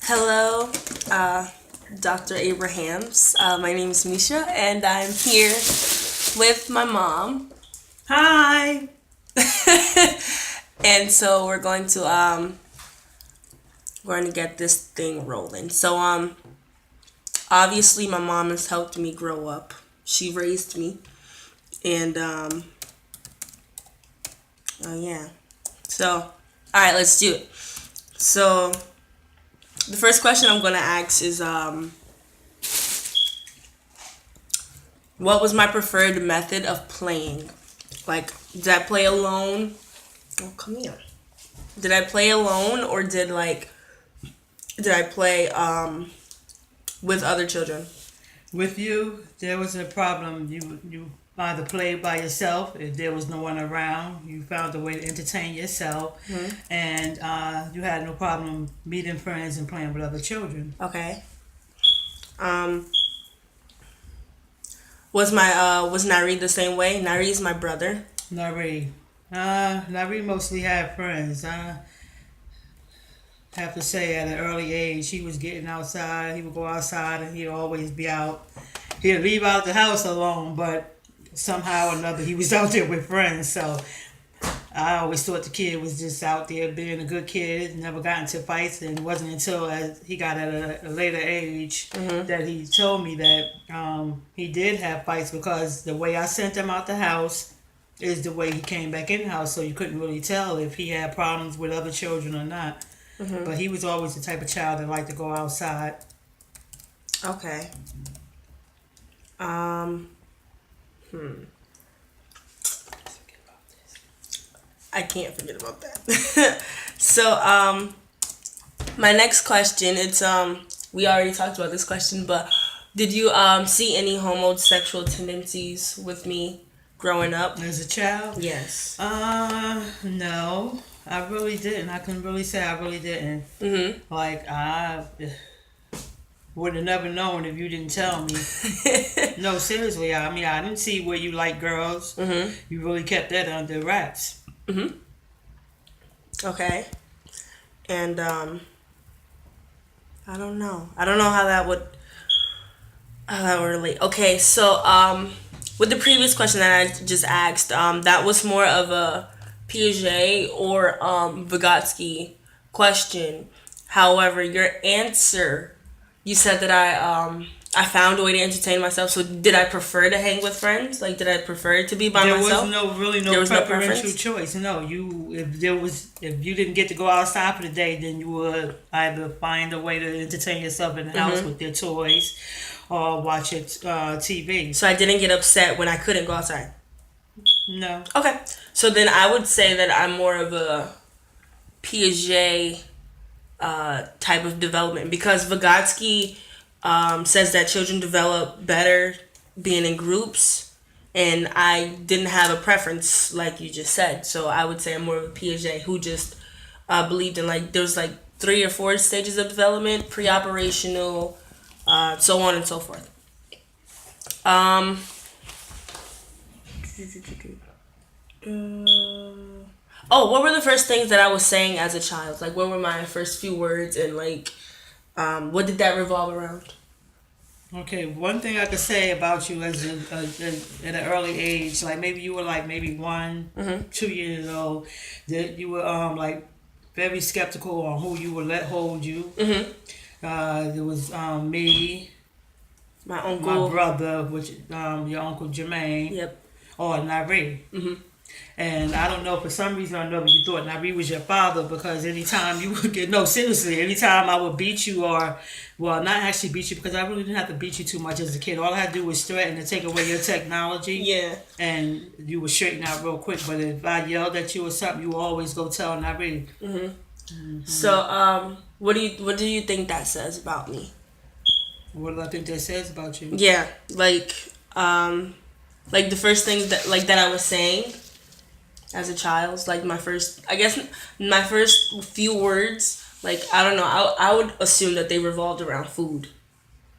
Hello, Dr. Abrahams. My name is Misha, and I'm here with my mom. Hi. And so we're going to get this thing rolling. So obviously my mom has helped me grow up. She raised me, and oh yeah. So all right, let's do it. So the first question I'm gonna ask is what was my preferred method of playing? Like, did I play alone? Oh, come here. Did I play alone or did I play with other children? With you, there was a problem. You either played by yourself if there was no one around. You found a way to entertain yourself, and you had no problem meeting friends and playing with other children. Okay. Um, was Nari the same way? Nari is my brother. Nari mostly had friends. I have to say, at an early age, he was getting outside. He would go outside, and he'd always be out. He'd leave out the house alone, but somehow or another, he was out there with friends. So I always thought the kid was just out there being a good kid, never got into fights, and it wasn't until as he got at a later age that he told me that he did have fights because the way I sent him out the house is the way he came back in the house, so you couldn't really tell if he had problems with other children or not. But he was always the type of child that liked to go outside. Okay. Um, I can't forget about that. So, my next question, we already talked about this question, but did you see any homosexual tendencies with me growing up? As a child, Yes. no, I really didn't. I couldn't really say I really didn't. Like I would have never known if you didn't tell me. No, seriously. I mean, I didn't see where you like girls. You really kept that under wraps. Okay. And I don't know. I don't know how that would relate. Okay, so with the previous question that I just asked, that was more of a Piaget or Vygotsky question. However, your answer, you said that I found a way to entertain myself. So did I prefer to hang with friends? Like, did I prefer to be by There myself? was no really There no was no preferential preference. choice. No, you if you didn't get to go outside for the day, then you would either find a way to entertain yourself in the house with your toys, or watch it TV. So I didn't get upset when I couldn't go outside. No, Okay, so then I would say that I'm more of a Piaget type of development because Vygotsky says that children develop better being in groups, and I didn't have a preference like you just said. So I would say I'm more of a Piaget who just believed in like there was like 3 or 4 stages of development, pre-operational, so on and so forth. Um. Oh, what were the first things that I was saying as a child? Like, what were my first few words, and like, what did that revolve around? okay, one thing I could say about you as at an early age, like maybe you were like maybe 1, 2 years old, that you were like very skeptical on who you would let hold you. There was me, My my uncle. brother, which your uncle Jermaine, Yep. or Nari. And I don't know, for some reason or another, you thought Nari was your father because anytime you would get, no, seriously, anytime I would beat you or, well, not actually beat you because I really didn't have to beat you too much as a kid. All I had to do was threaten to take away your technology Yeah. and you would straighten out real quick. But if I yelled at you or something, you would always go tell Nari. So, what do you think that says about me? What do I think that says about you? Yeah, like the first things that I was saying as a child, like I guess my first few words, like I don't know, I would assume that they revolved around food.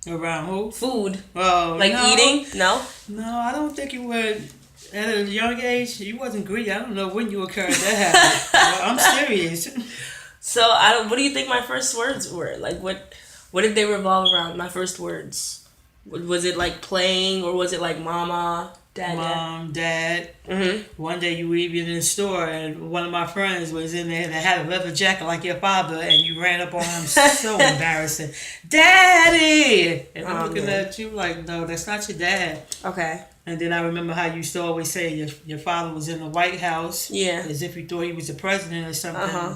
Around who? Food, Oh, like no. eating. No. No, I don't think you were. At a young age, you wasn't greedy. I don't know when you occurred that happened. Well, I'm serious. So I don't. What do you think my first words were? Like what did they revolve around? My first words. Was it like playing or was it like mama, dad? Mom, dad. Mm-hmm. One day you were even in the store and one of my friends was in there that had a leather jacket like your father and you ran up on him. So embarrassing. Daddy! And I'm Oh, looking man. at you like, no, that's not your dad. Okay. And then I remember how you used to always say your father was in the White House Yeah. as if you thought he was the president or something. Uh-huh.